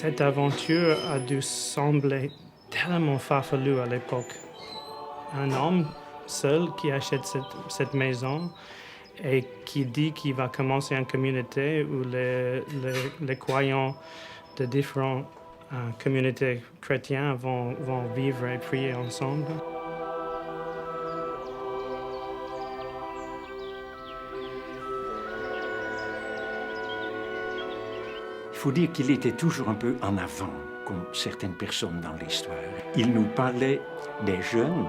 Cette aventure a dû sembler tellement farfelue à l'époque. Un homme seul qui achète cette maison et qui dit qu'il va commencer une communauté où les croyants de différentes communautés chrétiennes vont vivre et prier ensemble. Il faut dire qu'il était toujours un peu en avant, comme certaines personnes dans l'histoire. Il nous parlait des jeunes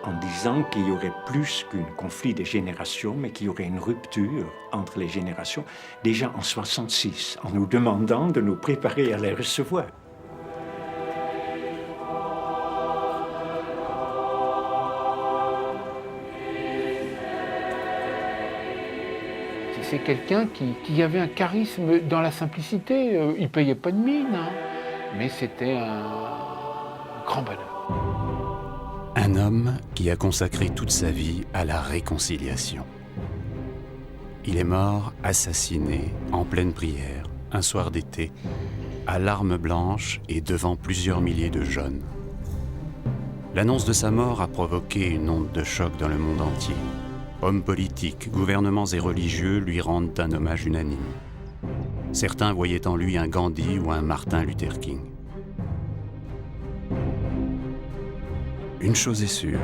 en disant qu'il y aurait plus qu'un conflit de générations, mais qu'il y aurait une rupture entre les générations, déjà en 1966, en nous demandant de nous préparer à les recevoir. C'est quelqu'un qui avait un charisme dans la simplicité. Il ne payait pas de mine, hein, mais c'était un grand bonheur. Un homme qui a consacré toute sa vie à la réconciliation. Il est mort assassiné en pleine prière, un soir d'été, à l'arme blanche et devant plusieurs milliers de jeunes. L'annonce de sa mort a provoqué une onde de choc dans le monde entier. Hommes politiques, gouvernements et religieux lui rendent un hommage unanime. Certains voyaient en lui un Gandhi ou un Martin Luther King. Une chose est sûre,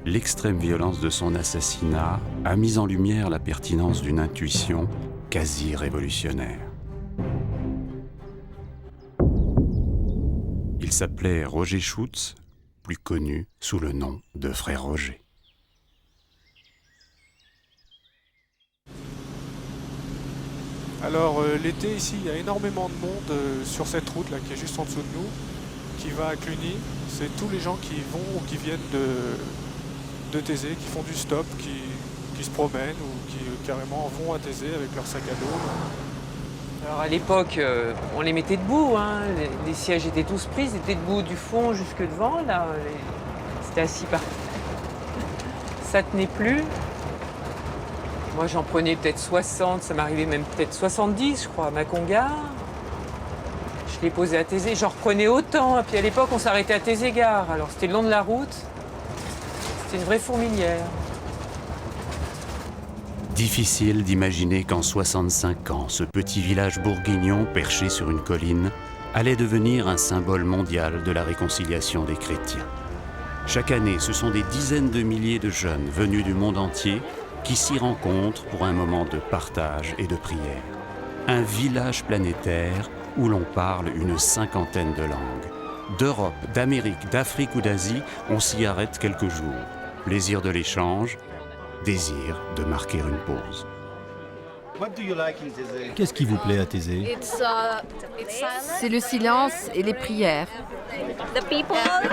l'extrême violence de son assassinat a mis en lumière la pertinence d'une intuition quasi révolutionnaire. Il s'appelait Roger Schutz, plus connu sous le nom de Frère Roger. Alors l'été ici, il y a énormément de monde sur cette route là qui est juste en dessous de nous, qui va à Cluny. C'est tous les gens qui vont ou qui viennent de Thésée, qui font du stop, qui se promènent ou qui carrément vont à Thésée avec leur sac à dos. Alors à l'époque, on les mettait debout, hein. Les sièges étaient tous pris, ils étaient debout du fond jusque devant, là. C'était assis par... Ça tenait plus. Moi, j'en prenais peut-être 60, ça m'arrivait même peut-être 70, je crois, à Macon-Gare. Je les posais à Thésée, j'en reprenais autant. Et puis à l'époque, on s'arrêtait à Thésée-Gare. Alors c'était le long de la route. C'était une vraie fourmilière. Difficile d'imaginer qu'en 65 ans, ce petit village bourguignon perché sur une colline allait devenir un symbole mondial de la réconciliation des chrétiens. Chaque année, ce sont des dizaines de milliers de jeunes venus du monde entier qui s'y rencontrent pour un moment de partage et de prière. Un village planétaire où l'on parle une cinquantaine de langues. D'Europe, d'Amérique, d'Afrique ou d'Asie, on s'y arrête quelques jours. Plaisir de l'échange, désir de marquer une pause. Qu'est-ce qui vous plaît à Thésée? C'est le silence et les prières.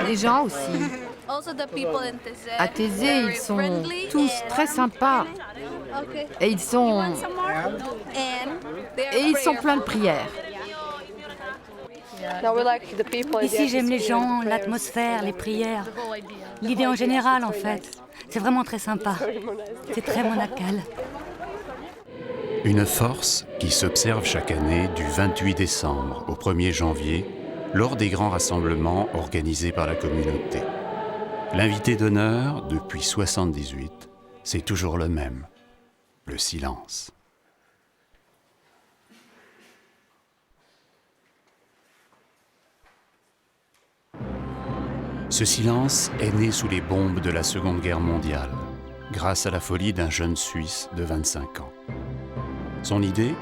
Les gens aussi. À Thésée, ils sont tous très sympas. Et ils sont pleins de prières. Ici, j'aime les gens, l'atmosphère, les prières. L'idée en général, en fait. C'est vraiment très sympa. C'est très monacal. Une force qui s'observe chaque année du 28 décembre au 1er janvier lors des grands rassemblements organisés par la communauté. L'invité d'honneur, depuis 1978, c'est toujours le même, le silence. Ce silence est né sous les bombes de la Seconde Guerre mondiale, grâce à la folie d'un jeune Suisse de 25 ans. Son idée,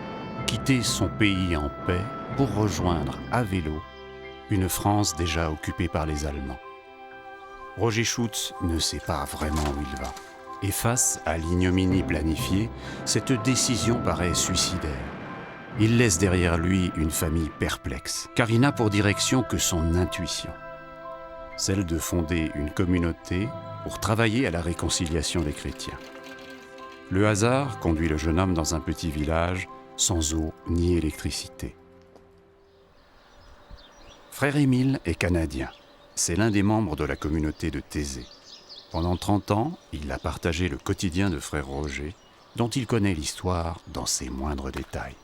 quitter son pays en paix pour rejoindre à vélo une France déjà occupée par les Allemands. Roger Schutz ne sait pas vraiment où il va. Et face à l'ignominie planifiée, cette décision paraît suicidaire. Il laisse derrière lui une famille perplexe, car il n'a pour direction que son intuition. Celle de fonder une communauté pour travailler à la réconciliation des chrétiens. Le hasard conduit le jeune homme dans un petit village sans eau ni électricité. Frère Émile est canadien. C'est l'un des membres de la communauté de Thésée. Pendant 30 ans, il a partagé le quotidien de Frère Roger, dont il connaît l'histoire dans ses moindres détails.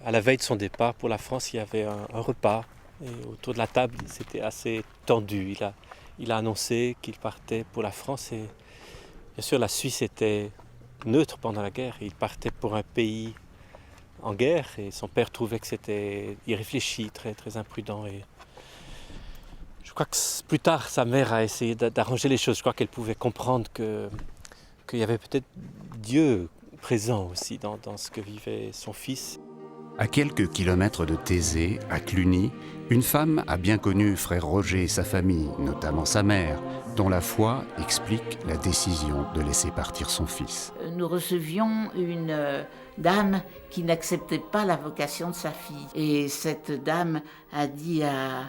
À la veille de son départ pour la France, il y avait un repas. Et autour de la table, c'était assez tendu. Il a annoncé qu'il partait pour la France. Et bien sûr, la Suisse était neutre pendant la guerre. Il partait pour un pays en guerre. Et son père trouvait que c'était irréfléchi, très, très imprudent. Et je crois que plus tard, sa mère a essayé d'arranger les choses. Je crois qu'elle pouvait comprendre qu'il y avait peut-être Dieu présent aussi dans ce que vivait son fils. À quelques kilomètres de Thésée, à Cluny, une femme a bien connu frère Roger et sa famille, notamment sa mère, dont la foi explique la décision de laisser partir son fils. Nous recevions une dame qui n'acceptait pas la vocation de sa fille. Et cette dame a dit à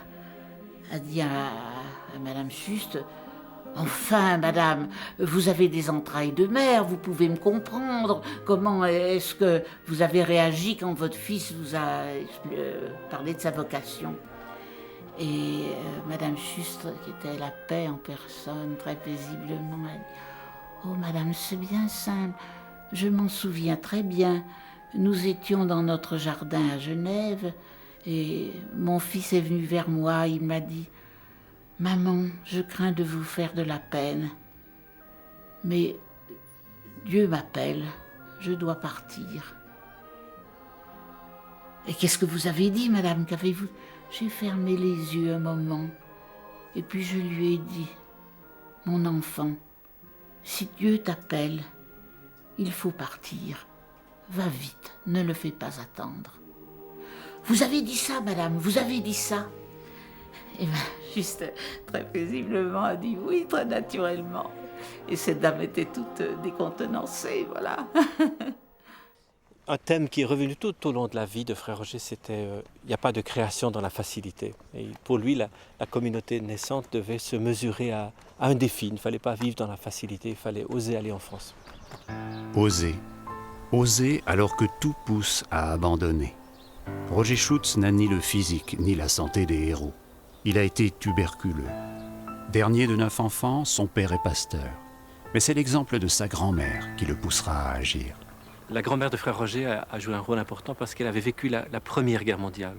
Madame Juste: enfin, madame, vous avez des entrailles de mère, vous pouvez me comprendre. Comment est-ce que vous avez réagi quand votre fils vous a parlé de sa vocation? Et Madame Juste, qui était la paix en personne, très paisiblement, m'a dit: oh, madame, c'est bien simple, je m'en souviens très bien. Nous étions dans notre jardin à Genève et mon fils est venu vers moi, il m'a dit: maman, je crains de vous faire de la peine, mais Dieu m'appelle, je dois partir. Et qu'est-ce que vous avez dit, madame? Qu'avez-vous? J'ai fermé les yeux un moment, et puis je lui ai dit: mon enfant, si Dieu t'appelle, il faut partir. Va vite, ne le fais pas attendre. Vous avez dit ça, madame, vous avez dit ça? Et bien, Juste très paisiblement a dit oui, très naturellement. Et cette dame était toute décontenancée, voilà. Un thème qui est revenu tout au long de la vie de frère Roger, c'était il n'y a pas de création dans la facilité. Et pour lui, la communauté naissante devait se mesurer à un défi. Il ne fallait pas vivre dans la facilité, il fallait oser aller en France. Oser. Oser alors que tout pousse à abandonner. Roger Schutz n'a ni le physique ni la santé des héros. Il a été tuberculeux. Dernier de 9 enfants, son père est pasteur. Mais c'est l'exemple de sa grand-mère qui le poussera à agir. La grand-mère de frère Roger a joué un rôle important parce qu'elle avait vécu la Première Guerre mondiale.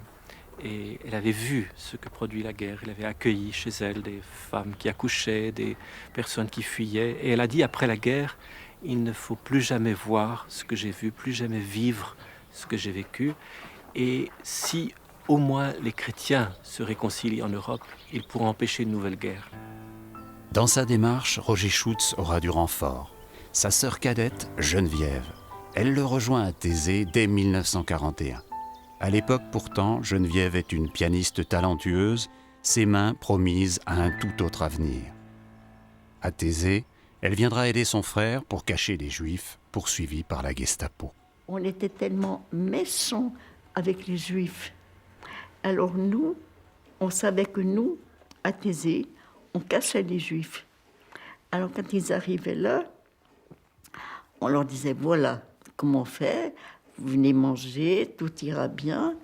Et elle avait vu ce que produit la guerre. Elle avait accueilli chez elle des femmes qui accouchaient, des personnes qui fuyaient. Et elle a dit après la guerre: il ne faut plus jamais voir ce que j'ai vu, plus jamais vivre ce que j'ai vécu. Et si au moins les chrétiens se réconcilient en Europe, ils pourront empêcher une nouvelle guerre. Dans sa démarche, Roger Schutz aura du renfort. Sa sœur cadette, Geneviève. Elle le rejoint à Thésée dès 1941. À l'époque pourtant, Geneviève est une pianiste talentueuse, ses mains promises à un tout autre avenir. À Thésée, elle viendra aider son frère pour cacher les Juifs poursuivis par la Gestapo. On était tellement méchants avec les Juifs. Alors nous, on savait que nous, à Thésée, on cachait les Juifs. Alors quand ils arrivaient là, on leur disait: voilà comment faire, vous venez manger, tout ira bien,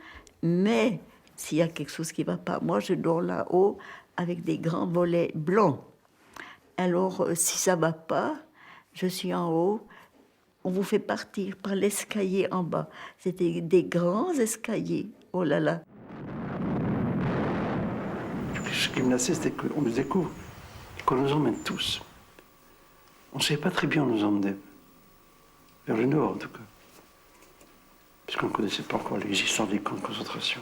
mais s'il y a quelque chose qui ne va pas, moi je dors là-haut avec des grands volets blancs. Alors si ça ne va pas, je suis en haut, on vous fait partir par l'escalier en bas. C'était des grands escaliers, oh là là. Ce qui me lassait, c'était qu'on nous découvre, qu'on nous emmène tous. On ne savait pas très bien où nous emmener. Vers le nord, en tout cas. Puisqu'on ne connaissait pas encore l'existence des camps de concentration.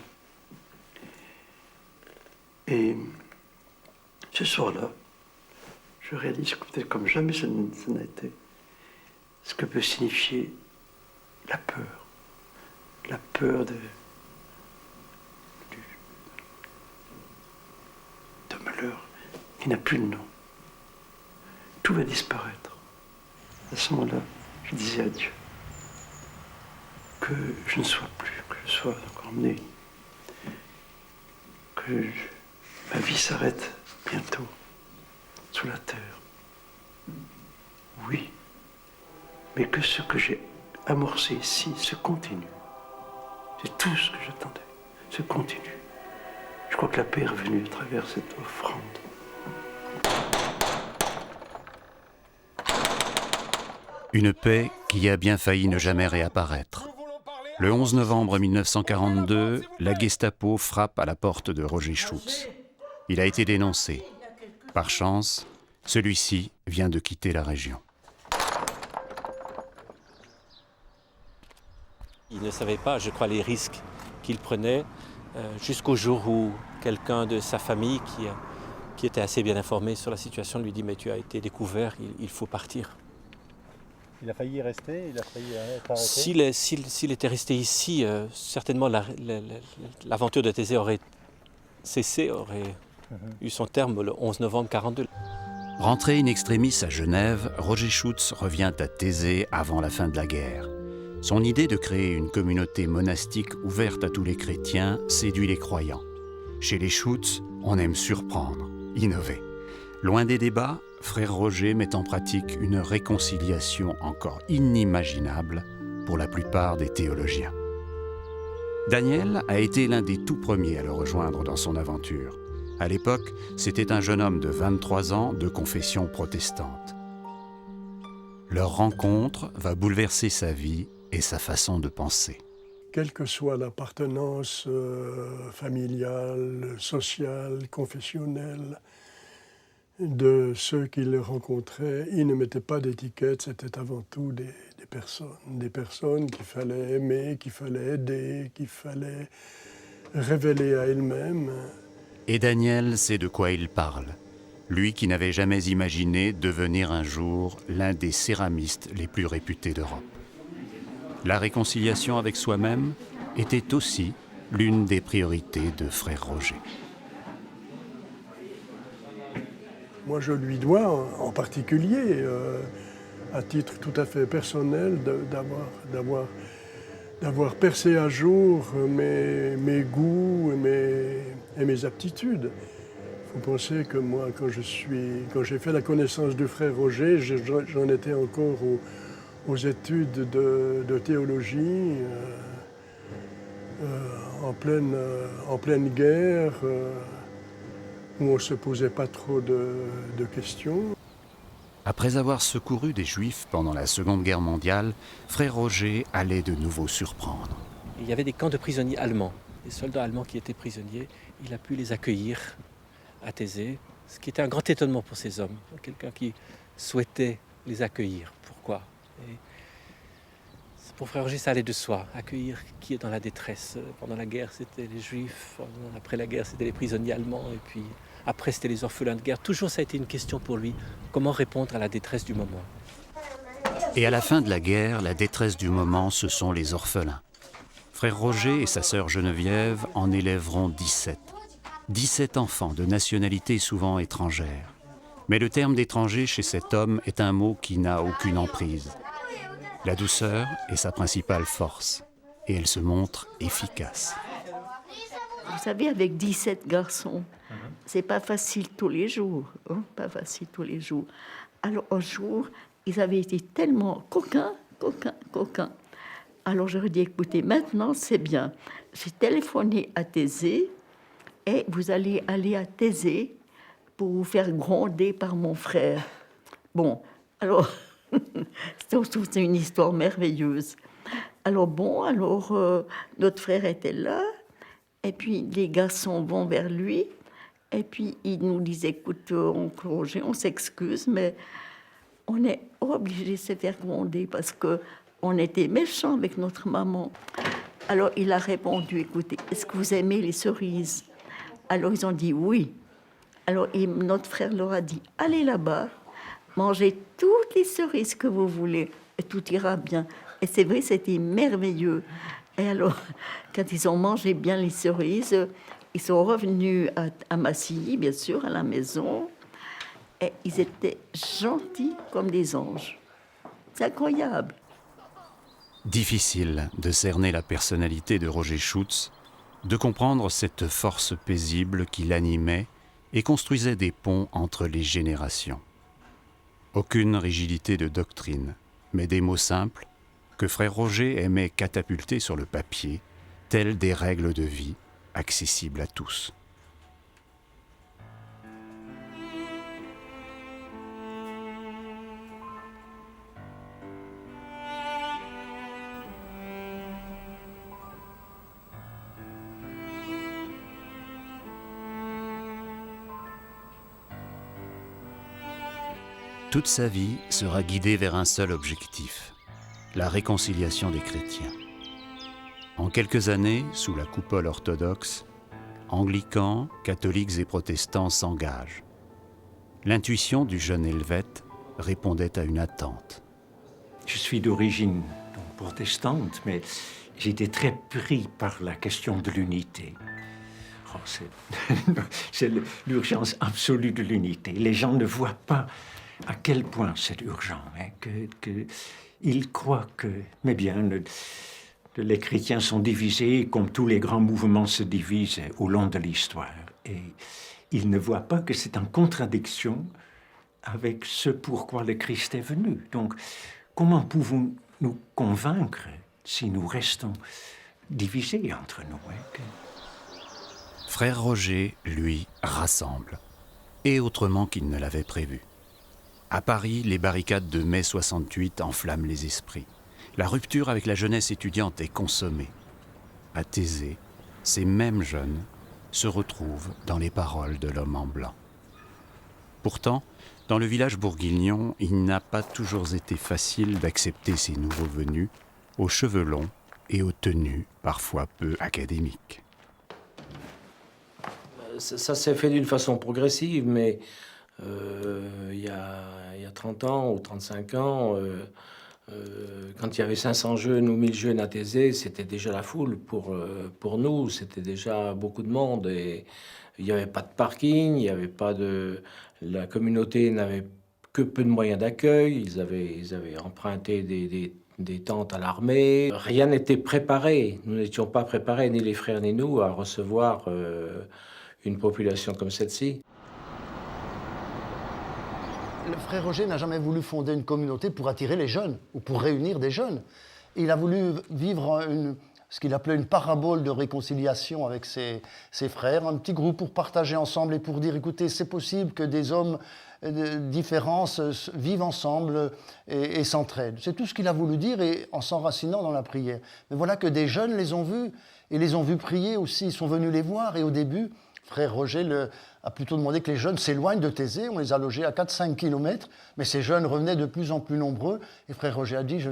Et ce soir-là, je réalise que peut-être comme jamais ça n'a été, ce que peut signifier la peur. La peur de malheur qui n'a plus de nom. Tout va disparaître. À ce moment-là, je disais à Dieu que je ne sois plus, que je sois encore né, que ma vie s'arrête bientôt sous la terre. Oui, mais que ce que j'ai amorcé ici se continue. C'est tout ce que j'attendais, se continue. Je crois que la paix est revenue à travers cette offrande. Une paix qui a bien failli ne jamais réapparaître. Le 11 novembre 1942, la Gestapo frappe à la porte de Roger Schutz. Il a été dénoncé. Par chance, celui-ci vient de quitter la région. Il ne savait pas, je crois, les risques qu'il prenait jusqu'au jour où quelqu'un de sa famille qui était assez bien informé sur la situation lui dit « Mais tu as été découvert, il faut partir ». Il a failli y rester, il a failli être arrêté. S'il était resté ici, certainement l'aventure de Thésée aurait cessé, aurait eu son terme le 11 novembre 1942. Rentré in extremis à Genève, Roger Schutz revient à Thésée avant la fin de la guerre. Son idée de créer une communauté monastique ouverte à tous les chrétiens séduit les croyants. Chez les Schutz, on aime surprendre, innover. Loin des débats, frère Roger met en pratique une réconciliation encore inimaginable pour la plupart des théologiens. Daniel a été l'un des tout premiers à le rejoindre dans son aventure. À l'époque, c'était un jeune homme de 23 ans de confession protestante. Leur rencontre va bouleverser sa vie et sa façon de penser. Quelle que soit l'appartenance familiale, sociale, confessionnelle de ceux qu'il rencontrait, ils ne mettaient pas d'étiquette, c'était avant tout des personnes qu'il fallait aimer, qu'il fallait aider, qu'il fallait révéler à elles-mêmes. Et Daniel sait de quoi il parle. Lui qui n'avait jamais imaginé devenir un jour l'un des céramistes les plus réputés d'Europe. La réconciliation avec soi-même était aussi l'une des priorités de frère Roger. Moi, je lui dois en particulier, à titre tout à fait personnel, d'avoir percé à jour mes goûts et mes aptitudes. Il faut penser que moi, quand j'ai fait la connaissance du frère Roger, j'en étais encore aux études de théologie, en pleine guerre, où on ne se posait pas trop de questions. Après avoir secouru des Juifs pendant la Seconde Guerre mondiale, frère Roger allait de nouveau surprendre. Il y avait des camps de prisonniers allemands, des soldats allemands qui étaient prisonniers. Il a pu les accueillir à Thésée, ce qui était un grand étonnement pour ces hommes. Quelqu'un qui souhaitait les accueillir. Pourquoi ? Et pour frère Roger, ça allait de soi. Accueillir qui est dans la détresse. Pendant la guerre, c'était les Juifs. Après la guerre, c'était les prisonniers allemands. Et puis après, c'était les orphelins de guerre. Toujours, ça a été une question pour lui. Comment répondre à la détresse du moment ? Et à la fin de la guerre, la détresse du moment, ce sont les orphelins. Frère Roger et sa sœur Geneviève en élèveront 17. 17 enfants de nationalité souvent étrangère. Mais le terme d'étranger chez cet homme est un mot qui n'a aucune emprise. La douceur est sa principale force, et elle se montre efficace. Vous savez, avec 17 garçons, c'est pas facile tous les jours, hein, pas facile tous les jours. Alors un jour, ils avaient été tellement coquins. Alors j'aurais dit, écoutez, maintenant c'est bien. J'ai téléphoné à Thésée, et vous allez aller à Thésée pour vous faire gronder par mon frère. Bon, alors... C'est une histoire merveilleuse. Alors notre frère était là, et puis les garçons vont vers lui, et puis il nous disait, écoute, oncle Roger, on s'excuse, mais on est obligé de se faire gronder parce qu'on était méchants avec notre maman. Alors il a répondu, écoutez, est-ce que vous aimez les cerises? Alors ils ont dit oui. Alors notre frère leur a dit, allez là-bas, mangez toutes les cerises que vous voulez et tout ira bien. Et c'est vrai, c'était merveilleux. Et alors, quand ils ont mangé bien les cerises, ils sont revenus à Massy, bien sûr, à la maison. Et ils étaient gentils comme des anges. C'est incroyable. Difficile de cerner la personnalité de Roger Schutz, de comprendre cette force paisible qui l'animait et construisait des ponts entre les générations. Aucune rigidité de doctrine, mais des mots simples que frère Roger aimait catapulter sur le papier, tels des règles de vie accessibles à tous. Toute sa vie sera guidée vers un seul objectif, la réconciliation des chrétiens. En quelques années, sous la coupole orthodoxe, anglicans, catholiques et protestants s'engagent. L'intuition du jeune helvète répondait à une attente. Je suis d'origine protestante, mais j'étais très pris par la question de l'unité. Oh, c'est l'urgence absolue de l'unité. Les gens ne voient pas à quel point c'est urgent. Ils croient que, mais bien, les chrétiens sont divisés comme tous les grands mouvements se divisent au long de l'histoire. Et ils ne voient pas que c'est en contradiction avec ce pourquoi le Christ est venu. Donc, comment pouvons-nous convaincre si nous restons divisés entre nous? Frère Roger, lui, rassemble, et autrement qu'il ne l'avait prévu. À Paris, les barricades de mai 68 enflamment les esprits. La rupture avec la jeunesse étudiante est consommée. À Thésée, ces mêmes jeunes se retrouvent dans les paroles de l'homme en blanc. Pourtant, dans le village bourguignon, il n'a pas toujours été facile d'accepter ces nouveaux venus, aux cheveux longs et aux tenues parfois peu académiques. Ça s'est fait d'une façon progressive, mais il y a 30 ans ou 35 ans, quand il y avait 500 jeunes ou 1000 jeunes à Thésée, c'était déjà la foule pour nous, c'était déjà beaucoup de monde. Et il n'y avait pas de parking, il n'y avait pas de... La communauté n'avait que peu de moyens d'accueil, ils avaient emprunté des tentes à l'armée. Rien n'était préparé, nous n'étions pas préparés, ni les frères ni nous, à recevoir une population comme celle-ci. Le frère Roger n'a jamais voulu fonder une communauté pour attirer les jeunes ou pour réunir des jeunes. Il a voulu vivre ce qu'il appelait une parabole de réconciliation avec ses frères, un petit groupe pour partager ensemble et pour dire, écoutez, c'est possible que des hommes différents vivent ensemble et s'entraident. C'est tout ce qu'il a voulu dire et en s'enracinant dans la prière. Mais voilà que des jeunes les ont vus et les ont vus prier aussi, ils sont venus les voir et au début, frère Roger a plutôt demandé que les jeunes s'éloignent de Thésée. On les a logés à 4-5 km, mais ces jeunes revenaient de plus en plus nombreux. Et frère Roger a dit,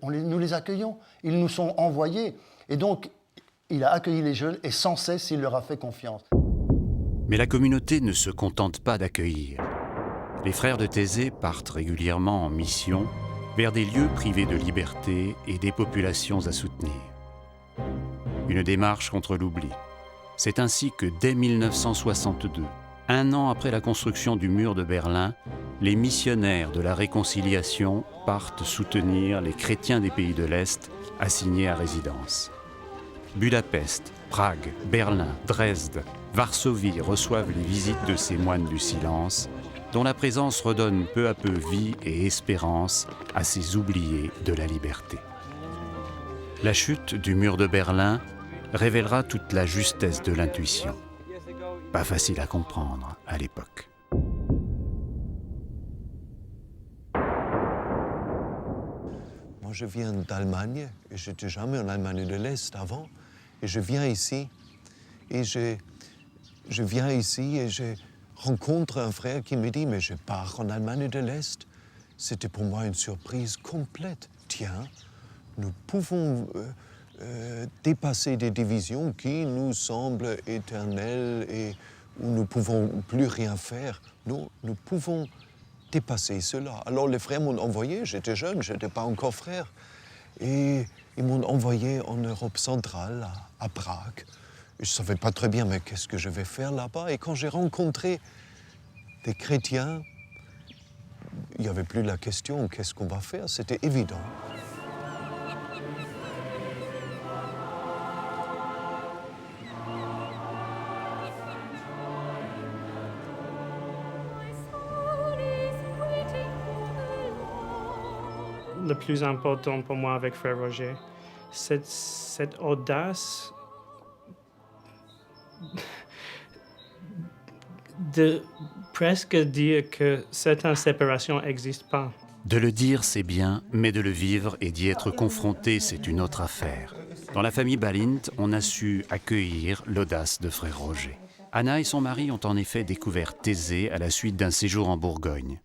nous les accueillons. Ils nous sont envoyés. Et donc, il a accueilli les jeunes et sans cesse, il leur a fait confiance. Mais la communauté ne se contente pas d'accueillir. Les frères de Thésée partent régulièrement en mission vers des lieux privés de liberté et des populations à soutenir. Une démarche contre l'oubli. C'est ainsi que dès 1962, un an après la construction du mur de Berlin, les missionnaires de la réconciliation partent soutenir les chrétiens des pays de l'Est assignés à résidence. Budapest, Prague, Berlin, Dresde, Varsovie reçoivent les visites de ces moines du silence, dont la présence redonne peu à peu vie et espérance à ces oubliés de la liberté. La chute du mur de Berlin révélera toute la justesse de l'intuition. Pas facile à comprendre à l'époque. Moi, je viens d'Allemagne, et je n'étais jamais en Allemagne de l'Est avant. Et je viens ici, et je rencontre un frère qui me dit « Mais je pars en Allemagne de l'Est ». C'était pour moi une surprise complète. Tiens, nous pouvons dépasser des divisions qui nous semblent éternelles et où nous ne pouvons plus rien faire. Nous pouvons dépasser cela. Alors les frères m'ont envoyé, j'étais jeune, je n'étais pas encore frère, et ils m'ont envoyé en Europe centrale, à Prague. Je ne savais pas très bien, mais qu'est-ce que je vais faire là-bas? Et quand j'ai rencontré des chrétiens, il n'y avait plus la question, qu'est-ce qu'on va faire? C'était évident. Le plus important pour moi avec Frère Roger, c'est cette audace de presque dire que certaines séparations n'existent pas. De le dire, c'est bien, mais de le vivre et d'y être confronté, c'est une autre affaire. Dans la famille Balint, on a su accueillir l'audace de Frère Roger. Anna et son mari ont en effet découvert Thésée à la suite d'un séjour en Bourgogne.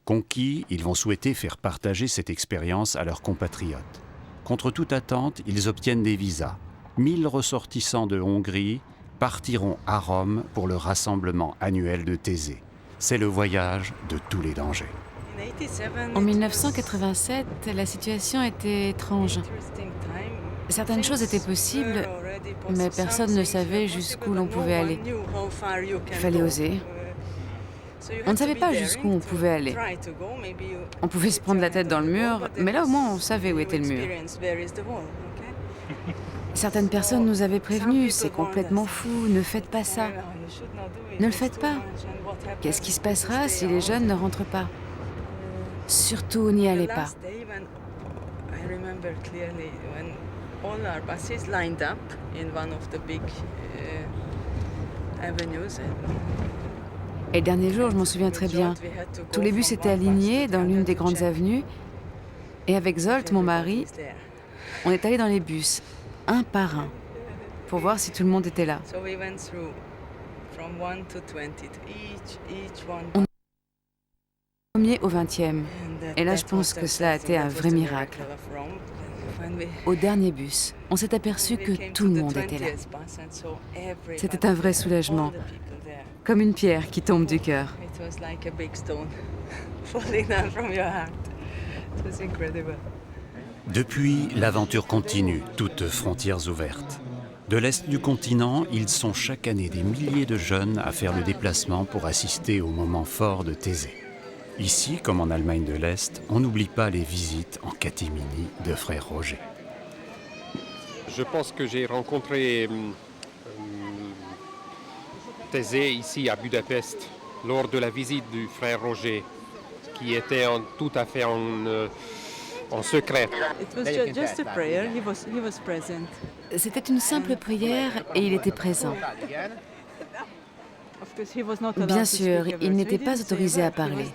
Conquis, ils vont souhaiter faire partager cette expérience à leurs compatriotes. Contre toute attente, ils obtiennent des visas. 1000 ressortissants de Hongrie partiront à Rome pour le rassemblement annuel de Thésée. C'est le voyage de tous les dangers. En 1987, la situation était étrange. Certaines choses étaient possibles, mais personne ne savait jusqu'où l'on pouvait aller. Il fallait oser. On ne savait pas jusqu'où on pouvait aller. On pouvait se prendre la tête dans le mur, mais là au moins on savait où était le mur. Certaines personnes nous avaient prévenus, c'est complètement fou, ne faites pas ça. Ne le faites pas. Qu'est-ce qui se passera si les jeunes ne rentrent pas? Surtout n'y allez pas. Et le dernier jour, je m'en souviens très bien. Tous les bus étaient alignés dans l'une des grandes avenues. Et avec Zsolt, mon mari, on est allé dans les bus, un par un, pour voir si tout le monde était là. On est du premier au 20e. Et là, je pense que cela a été un vrai miracle. Au dernier bus, on s'est aperçu que tout le monde était là. C'était un vrai soulagement, comme une pierre qui tombe du cœur. Depuis, l'aventure continue, toutes frontières ouvertes. De l'est du continent, ils sont chaque année des milliers de jeunes à faire le déplacement pour assister au moment fort de Thésée. Ici, comme en Allemagne de l'Est, on n'oublie pas les visites en catémini de frère Roger. Je pense que j'ai rencontré Thésée ici à Budapest lors de la visite du frère Roger, qui était tout à fait en secret. C'était une simple prière et il était présent. Bien sûr, il n'était pas autorisé à parler.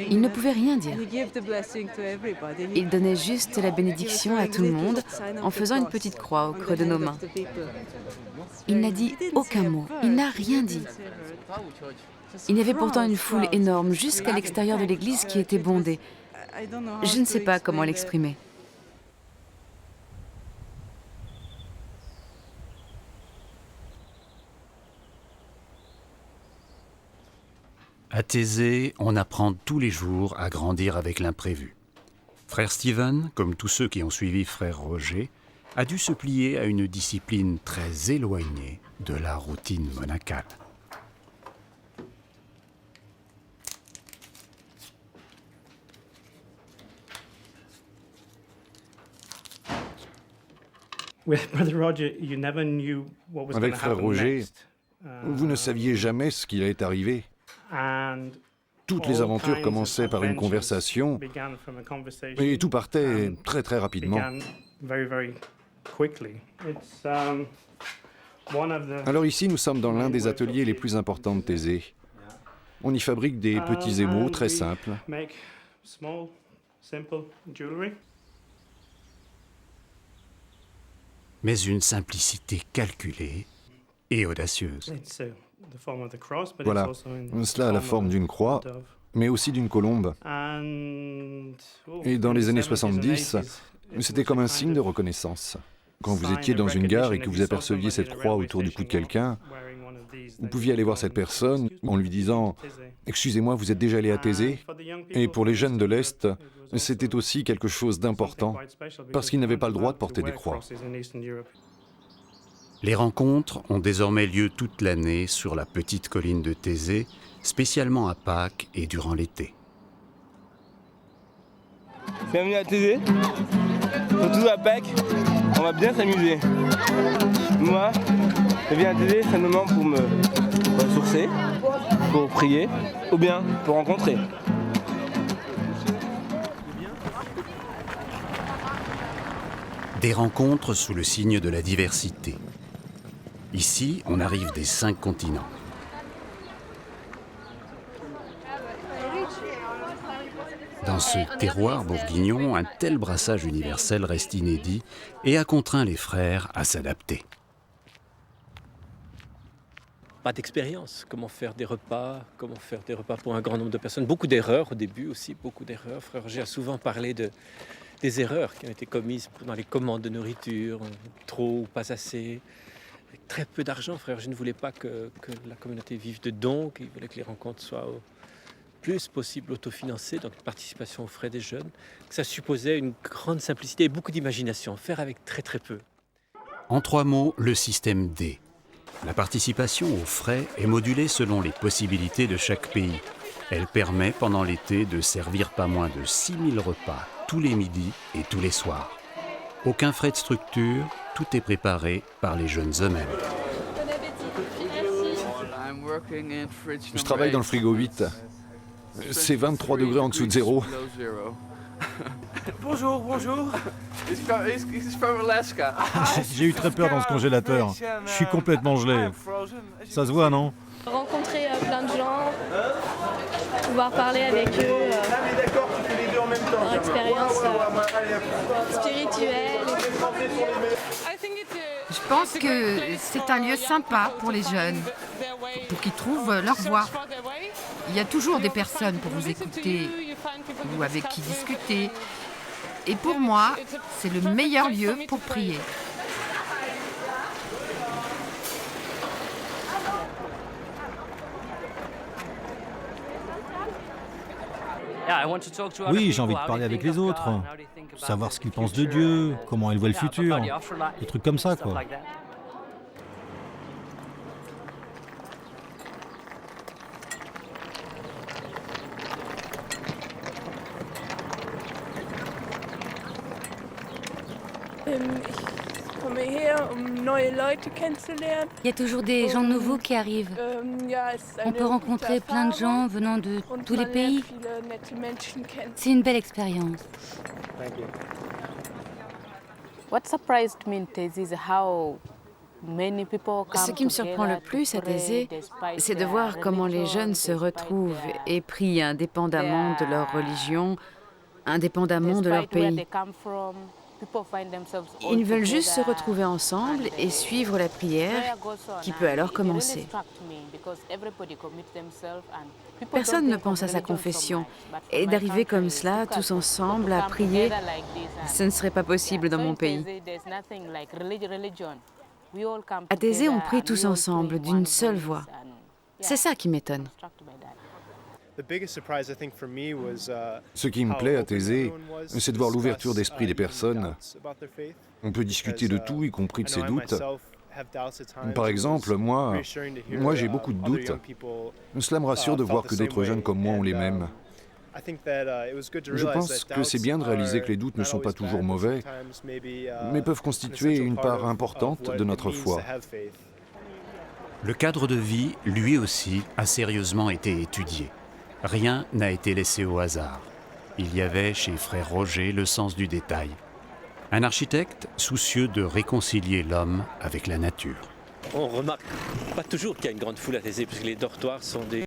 Il ne pouvait rien dire. Il donnait juste la bénédiction à tout le monde en faisant une petite croix au creux de nos mains. Il n'a dit aucun mot, il n'a rien dit. Il y avait pourtant une foule énorme jusqu'à l'extérieur de l'église qui était bondée. Je ne sais pas comment l'exprimer. À Thésée, on apprend tous les jours à grandir avec l'imprévu. Frère Steven, comme tous ceux qui ont suivi frère Roger, a dû se plier à une discipline très éloignée de la routine monacale. Avec frère Roger, vous ne saviez jamais ce qui allait arriver. Toutes les aventures commençaient par une conversation et tout partait très très rapidement. Alors ici, nous sommes dans l'un des ateliers les plus importants de Thésée. On y fabrique des petits émaux très simples. Mais une simplicité calculée et audacieuse. Voilà, cela a la forme d'une croix, mais aussi d'une colombe. Et dans les années 70, c'était comme un signe de reconnaissance. Quand vous étiez dans une gare et que vous aperceviez cette croix autour du cou de quelqu'un, vous pouviez aller voir cette personne en lui disant « Excusez-moi, vous êtes déjà allé à Thésée ?» Et pour les jeunes de l'Est, c'était aussi quelque chose d'important, parce qu'ils n'avaient pas le droit de porter des croix. Les rencontres ont désormais lieu toute l'année sur la petite colline de Thésée, spécialement à Pâques et durant l'été. Bienvenue à Thésée, surtout à Pâques, on va bien s'amuser. Moi, je viens à Thésée simplement pour me ressourcer, pour prier, ou bien pour rencontrer. Des rencontres sous le signe de la diversité. Ici, on arrive des 5 continents. Dans ce terroir bourguignon, un tel brassage universel reste inédit et a contraint les frères à s'adapter. pas d'expérience. Comment faire des repas pour un grand nombre de personnes. Beaucoup d'erreurs au début aussi, beaucoup d'erreurs. Frère Roger a souvent parlé des erreurs qui ont été commises dans les commandes de nourriture, trop ou pas assez. Avec très peu d'argent, Frère Roger ne voulait pas que la communauté vive de dons, il voulait que les rencontres soient au plus possible autofinancées, donc une participation aux frais des jeunes. Ça supposait une grande simplicité et beaucoup d'imagination, faire avec très très peu. En 3 mots, le système D. La participation aux frais est modulée selon les possibilités de chaque pays. Elle permet pendant l'été de servir pas moins de 6000 repas tous les midis et tous les soirs. Aucun frais de structure, tout est préparé par les jeunes eux-mêmes. Je travaille dans le frigo 8. C'est 23 degrés en dessous de zéro. Bonjour, bonjour. It's from Alaska. J'ai eu très peur dans ce congélateur. Je suis complètement gelé. Ça se voit, non? Rencontrer plein de gens, pouvoir parler avec eux, leur expérience spirituelle. Je pense que c'est un lieu sympa pour les jeunes, pour qu'ils trouvent leur voie. Il y a toujours des personnes pour vous écouter ou avec qui discuter. Et pour moi, c'est le meilleur lieu pour prier. Oui, j'ai envie de parler avec les autres, savoir ce qu'ils pensent de Dieu, comment ils voient le futur, des trucs comme ça, quoi. Il y a toujours des gens nouveaux qui arrivent. On peut rencontrer plein de gens venant de tous les pays. C'est une belle expérience. Ce qui me surprend le plus à Thésée, c'est de voir comment les jeunes se retrouvent et prient indépendamment de leur religion, indépendamment de leur pays. Ils veulent juste se retrouver ensemble et suivre la prière qui peut alors commencer. Personne ne pense à sa confession et d'arriver comme cela, tous ensemble, à prier, ce ne serait pas possible dans mon pays. À Thésée, on prie tous ensemble, d'une seule voix. C'est ça qui m'étonne. Ce qui me plaît à Thésée, c'est de voir l'ouverture d'esprit des personnes. On peut discuter de tout, y compris de ses doutes. Par exemple, moi j'ai beaucoup de doutes. Cela me rassure de voir que d'autres jeunes comme moi ont les mêmes. Je pense que c'est bien de réaliser que les doutes ne sont pas toujours mauvais, mais peuvent constituer une part importante de notre foi. Le cadre de vie, lui aussi, a sérieusement été étudié. Rien n'a été laissé au hasard. Il y avait chez Frère Roger le sens du détail. Un architecte soucieux de réconcilier l'homme avec la nature. On remarque pas toujours qu'il y a une grande foule à Thésée, parce que les dortoirs sont des